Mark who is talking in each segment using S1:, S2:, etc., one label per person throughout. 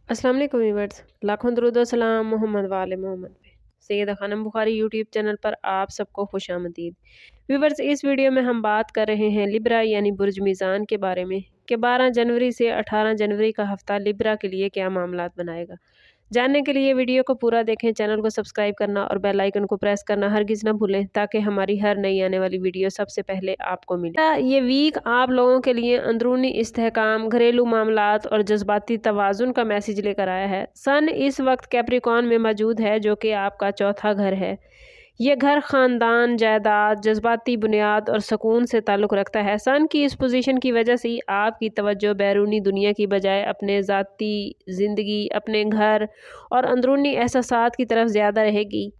S1: अस्सलाम वालेकुम व्यूअर्स, लाखों दरूद व सलाम मोहम्मद वाले मोहम्मद पे। सैयदा खानम बुखारी यूट्यूब चैनल पर आप सबको खुशामदीद। व्यूअर्स, इस वीडियो में हम बात कर रहे हैं लिब्रा यानी बुर्ज मीज़ान के बारे में कि 12 जनवरी से 18 जनवरी का हफ्ता लिब्रा के लिए क्या मामलात बनाएगा। जानने के लिए वीडियो को पूरा देखें, चैनल को सब्सक्राइब करना और बेल आइकन को प्रेस करना हरगिज़ ना भूलें ताकि हमारी हर नई आने वाली वीडियो सबसे पहले आपको मिले। ये वीक आप लोगों के लिए अंदरूनी इस्तेहकाम, घरेलू मामलात और जज्बाती तवाज़ुन का मैसेज लेकर आया है। सन इस वक्त कैप्रिकॉन में मौजूद है जो कि आपका चौथा घर है। ये घर ख़ानदान, जायदाद, जज्बाती बुनियाद और सुकून से ताल्लुक़ रखता है। सन की इस पोजीशन की वजह से आपकी तवज्जो बैरूनी दुनिया की बजाय अपने ज़ाती ज़िंदगी, अपने घर और अंदरूनी एहसासात की तरफ ज़्यादा रहेगी।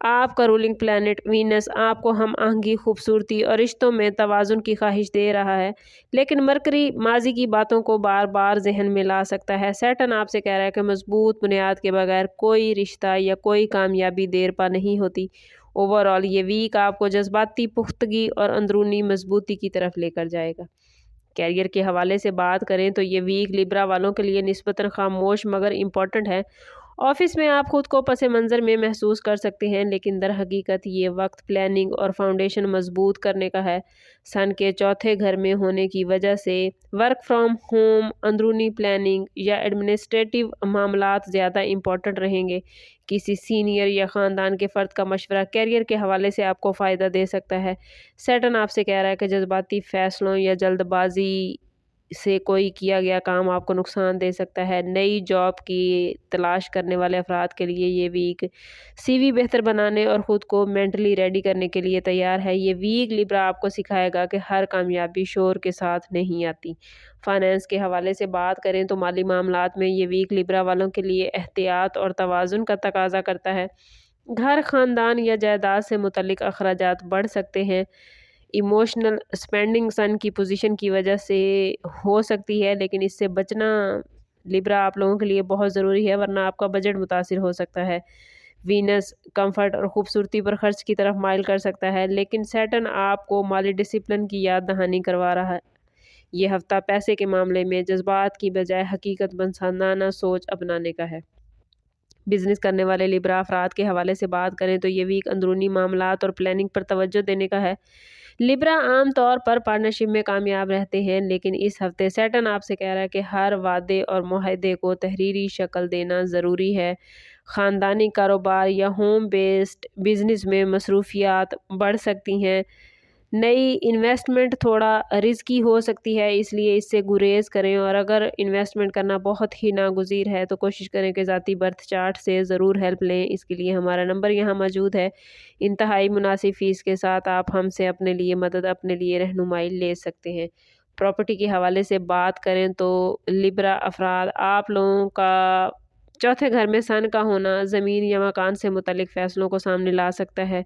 S1: आपका रूलिंग प्लैनेट वीनस आपको हम आहंगी, खूबसूरती और रिश्तों में तवाज़ुन की ख्वाहिश दे रहा है, लेकिन मरकरी माजी की बातों को बार बार जहन में ला सकता है। सैटर्न आपसे कह रहा है कि मजबूत बुनियाद के बगैर कोई रिश्ता या कोई कामयाबी देर पा नहीं होती। ओवरऑल ये वीक आपको जज्बाती पुख्तगी और अंदरूनी मजबूती की तरफ लेकर जाएगा। कैरियर के हवाले से बात करें तो ये वीक लिब्रा वालों के लिए निस्बतन खामोश मगर इम्पॉर्टेंट है। ऑफिस में आप खुद को पस मंज़र में महसूस कर सकते हैं, लेकिन दर हकीकत ये वक्त प्लानिंग और फाउंडेशन मजबूत करने का है। सन के चौथे घर में होने की वजह से वर्क फ्रॉम होम, अंदरूनी प्लानिंग या एडमिनिस्ट्रेटिव मामलात ज़्यादा इम्पोर्टेंट रहेंगे। किसी सीनियर या ख़ानदान के फ़र्द का मशवरा कैरियर के हवाले से आपको फ़ायदा दे सकता है। सैटर्न आपसे कह रहा है कि जज्बाती फ़ैसलों या जल्दबाजी से कोई किया गया काम आपको नुकसान दे सकता है। नई जॉब की तलाश करने वाले अफराद के लिए ये वीक सीवी बेहतर बनाने और ख़ुद को मेंटली रेडी करने के लिए तैयार है। ये वीक लिब्रा आपको सिखाएगा कि हर कामयाबी शोर के साथ नहीं आती। फाइनेंस के हवाले से बात करें तो माली मामलात में ये वीक लिब्रा वालों के लिए एहतियात और तवाज़ुन का तकाजा करता है। घर, ख़ानदान या जायदाद से मुतल्लिक अखराजात बढ़ सकते हैं। इमोशनल स्पेंडिंग सन की पोजीशन की वजह से हो सकती है, लेकिन इससे बचना लिब्रा आप लोगों के लिए बहुत ज़रूरी है, वरना आपका बजट मुतासिर हो सकता है। वीनस कंफर्ट और खूबसूरती पर खर्च की तरफ माइल कर सकता है, लेकिन सैटर्न आपको माली डिसिप्लिन की याद दहानी करवा रहा है। ये हफ्ता पैसे के मामले में जज्बात की बजाय हकीकत पसंदाना सोच अपनाने का है। बिजनेस करने वाले लिब्रा अफराद के हवाले से बात करें तो ये वीक अंदरूनी मामलात और प्लानिंग पर तवज्जो देने का है। लिब्रा आम तौर पर पार्टनरशिप में कामयाब रहते हैं, लेकिन इस हफ्ते सैटर्न आपसे कह रहा है कि हर वादे और मुआहदे को तहरीरी शक्ल देना ज़रूरी है। ख़ानदानी कारोबार या होम बेस्ड बिजनेस में मसरूफियात बढ़ सकती हैं। नई इन्वेस्टमेंट थोड़ा रिस्की हो सकती है, इसलिए इससे गुरेज करें, और अगर इन्वेस्टमेंट करना बहुत ही नागुज़ीर है तो कोशिश करें कि ज़ाती बर्थ चार्ट से ज़रूर हेल्प लें। इसके लिए हमारा नंबर यहाँ मौजूद है। इंतहाई मुनासिब फ़ीस के साथ आप हमसे अपने लिए मदद, अपने लिए रहनुमाई ले सकते हैं। प्रॉपर्टी के हवाले से बात करें तो लिब्रा अफराद आप लोगों का चौथे घर में सन का होना ज़मीन या मकान से मुतल्लिक फ़ैसलों को सामने ला सकता है।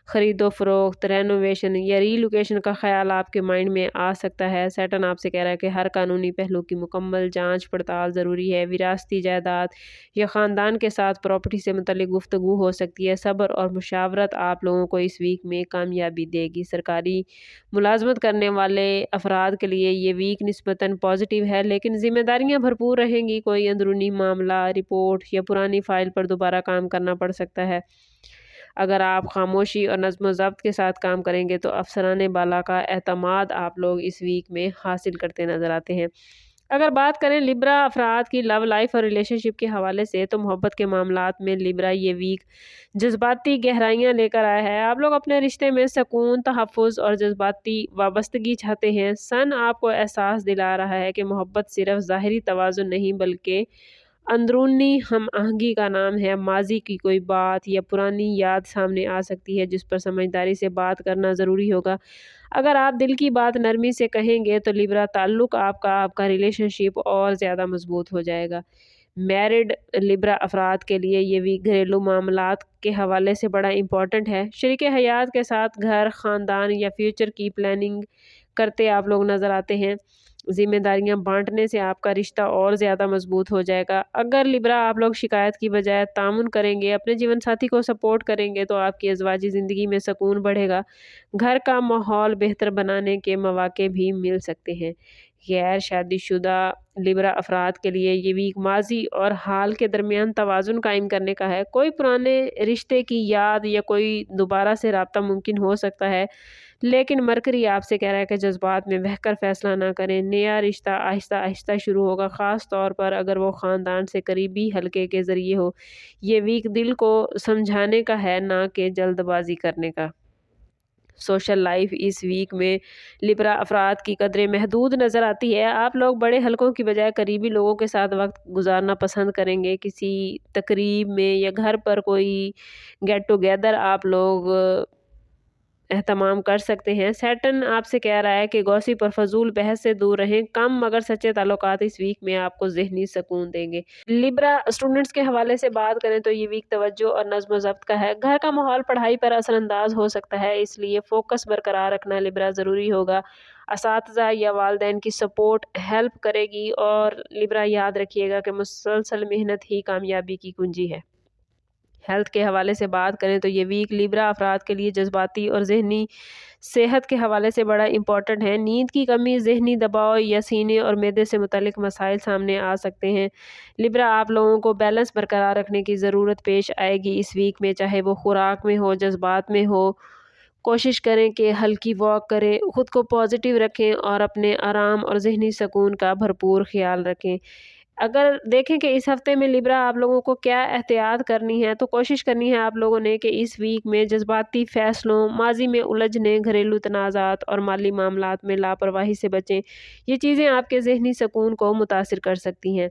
S1: ख़रीदो फ़रोख्त, रेनोवेशन या रीलोकेशन का ख़्याल आपके माइंड में आ सकता है। सैटर्न आपसे कह रहा है कि हर कानूनी पहलू की मुकम्मल जांच पड़ताल ज़रूरी है। विरासती जायदाद या ख़ानदान के साथ प्रॉपर्टी से मुतल्लिक गुफ्तगू हो सकती है। सब्र और मुशावरत आप लोगों को इस वीक में कामयाबी देगी। सरकारी मुलाजमत करने वाले अफराद के लिए ये वीक निस्बतन पॉजिटिव है, लेकिन ज़िम्मेदारियाँ भरपूर रहेंगी। कोई अंदरूनी मामला, रिपोर्ट या पुरानी फ़ाइल पर दोबारा काम करना पड़ सकता है। अगर आप खामोशी और नज़्म ज़ब्त के साथ काम करेंगे तो अफसरान बाला का एतमाद आप लोग इस वीक में हासिल करते नज़र आते हैं। अगर बात करें लिब्रा अफराद की लव लाइफ और रिलेशनशिप के हवाले से तो मोहब्बत के मामलात में लिब्रा ये वीक जज्बाती गहराइयाँ लेकर आया है। आप लोग अपने रिश्ते में सुकून, तहफ़्फ़ुज़ और जज्बाती वाबस्तगी चाहते हैं। सन आपको एहसास दिला रहा है कि मोहब्बत सिर्फ ज़ाहिरी तवाज़ुन नहीं बल्कि अंदरूनी हम आहंगी का नाम है। माजी की कोई बात या पुरानी याद सामने आ सकती है जिस पर समझदारी से बात करना ज़रूरी होगा। अगर आप दिल की बात नरमी से कहेंगे तो लिब्रा ताल्लुक़ आपका रिलेशनशिप और ज़्यादा मजबूत हो जाएगा। मैरिड लिब्रा अफराद के लिए ये भी घरेलू मामलात के हवाले से बड़ा इम्पोर्टेंट है। शरीके हयात के साथ घर, ख़ानदान या फ्यूचर की प्लानिंग करते आप लोग नज़र आते हैं। ज़िम्मेदारियां बांटने से आपका रिश्ता और ज़्यादा मजबूत हो जाएगा। अगर लिब्रा आप लोग शिकायत की बजाय तामुन करेंगे, अपने जीवन साथी को सपोर्ट करेंगे तो आपकी अज़वाजी ज़िंदगी में सुकून बढ़ेगा। घर का माहौल बेहतर बनाने के मौके भी मिल सकते हैं। غیر شادی شدہ لبرا افراد کے لیے یہ ویک ماضی اور حال کے درمیان توازن قائم کرنے کا ہے۔ کوئی پرانے رشتے کی یاد یا کوئی دوبارہ سے رابطہ ممکن ہو سکتا ہے، لیکن مرکری آپ سے کہہ رہا ہے کہ جذبات میں بہہ کر فیصلہ نہ کریں۔ نیا رشتہ آہستہ آہستہ شروع ہوگا، خاص طور پر اگر وہ خاندان سے قریبی حلقے کے ذریعے ہو۔ یہ ویک دل کو سمجھانے کا ہے، نہ کہ جلد بازی کرنے کا۔ سوشل لائف اس ویک میں لبرا افراد کی قدریں محدود نظر آتی ہے۔ آپ لوگ بڑے حلقوں کی بجائے قریبی لوگوں کے ساتھ وقت گزارنا پسند کریں گے۔ کسی تقریب میں یا گھر پر کوئی گیٹ ٹوگیدر آپ لوگ اہتمام کر سکتے ہیں۔ سیٹن آپ سے کہہ رہا ہے کہ گوسپ اور فضول بحث سے دور رہیں۔ کم مگر سچے تعلقات اس ویک میں آپ کو ذہنی سکون دیں گے۔ لبرا اسٹوڈنٹس کے حوالے سے بات کریں تو یہ ویک توجہ اور نظم و ضبط کا ہے۔ گھر کا ماحول پڑھائی پر اثر انداز ہو سکتا ہے، اس لیے فوکس برقرار رکھنا لبرا ضروری ہوگا۔ اساتذہ یا والدین کی سپورٹ ہیلپ کرے گی، اور لبرا یاد رکھیے گا کہ مسلسل محنت ہی کامیابی کی کنجی ہے۔ ہیلتھ کے حوالے سے بات کریں تو یہ ویک لیبرا افراد کے لیے جذباتی اور ذہنی صحت کے حوالے سے بڑا امپورٹنٹ ہے۔ نیند کی کمی، ذہنی دباؤ یا سینے اور معدے سے متعلق مسائل سامنے آ سکتے ہیں۔ لیبرا آپ لوگوں کو بیلنس برقرار رکھنے کی ضرورت پیش آئے گی اس ویک میں، چاہے وہ خوراک میں ہو، جذبات میں ہو۔ کوشش کریں کہ ہلکی واک کریں، خود کو پازیٹیو رکھیں اور اپنے آرام اور ذہنی سکون کا بھرپور خیال رکھیں۔ اگر دیکھیں کہ اس ہفتے میں لیبرا آپ لوگوں کو کیا احتیاط کرنی ہے، تو کوشش کرنی ہے آپ لوگوں نے کہ اس ویک میں جذباتی فیصلوں، ماضی میں الجھنے، گھریلو تنازعات اور مالی معاملات میں لاپرواہی سے بچیں۔ یہ چیزیں آپ کے ذہنی سکون کو متاثر کر سکتی ہیں۔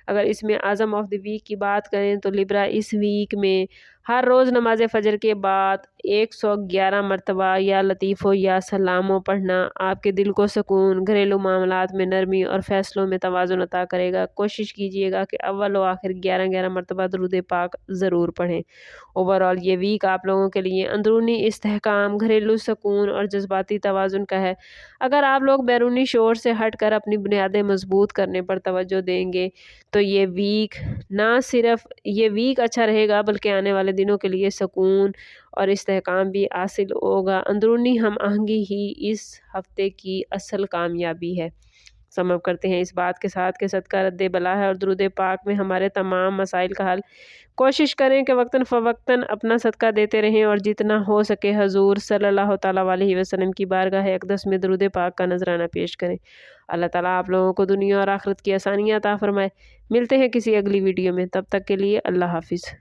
S1: اگر اس میں اعظم آف دی ویک کی بات کریں تو لیبرا اس ویک میں ہر روز نماز فجر کے بعد 111 مرتبہ یا لطیف و یا سلاموں پڑھنا آپ کے دل کو سکون، گھریلو معاملات میں نرمی اور فیصلوں میں توازن عطا کرے گا۔ کوشش کیجیے گا کہ اول و آخر 11 مرتبہ درود پاک ضرور پڑھیں۔ اوورآل یہ ویک آپ لوگوں کے لیے اندرونی استحکام، گھریلو سکون اور جذباتی توازن کا ہے۔ اگر آپ لوگ بیرونی شور سے ہٹ کر اپنی بنیادیں مضبوط کرنے پر توجہ دیں گے تو یہ ویک نہ صرف یہ ویک اچھا رہے گا، بلکہ آنے والے دنوں کے لیے سکون اور استحکام بھی حاصل ہوگا۔ اندرونی ہم آہنگی ہی اس ہفتے کی اصل کامیابی ہے۔ سم اپ کرتے ہیں اس بات کے ساتھ کہ صدقہ رد بلا ہے اور درود پاک میں ہمارے تمام مسائل کا حل۔ کوشش کریں کہ وقتاً فوقتاً اپنا صدقہ دیتے رہیں، اور جتنا ہو سکے حضور صلی اللہ تعالیٰ علیہ وسلم کی بارگاہ اقدس میں درود پاک کا نذرانہ پیش کریں۔ اللہ تعالیٰ آپ لوگوں کو دنیا اور آخرت کی آسانیاں عطا فرمائے۔ ملتے ہیں کسی اگلی ویڈیو میں، تب تک کے لیے اللہ حافظ۔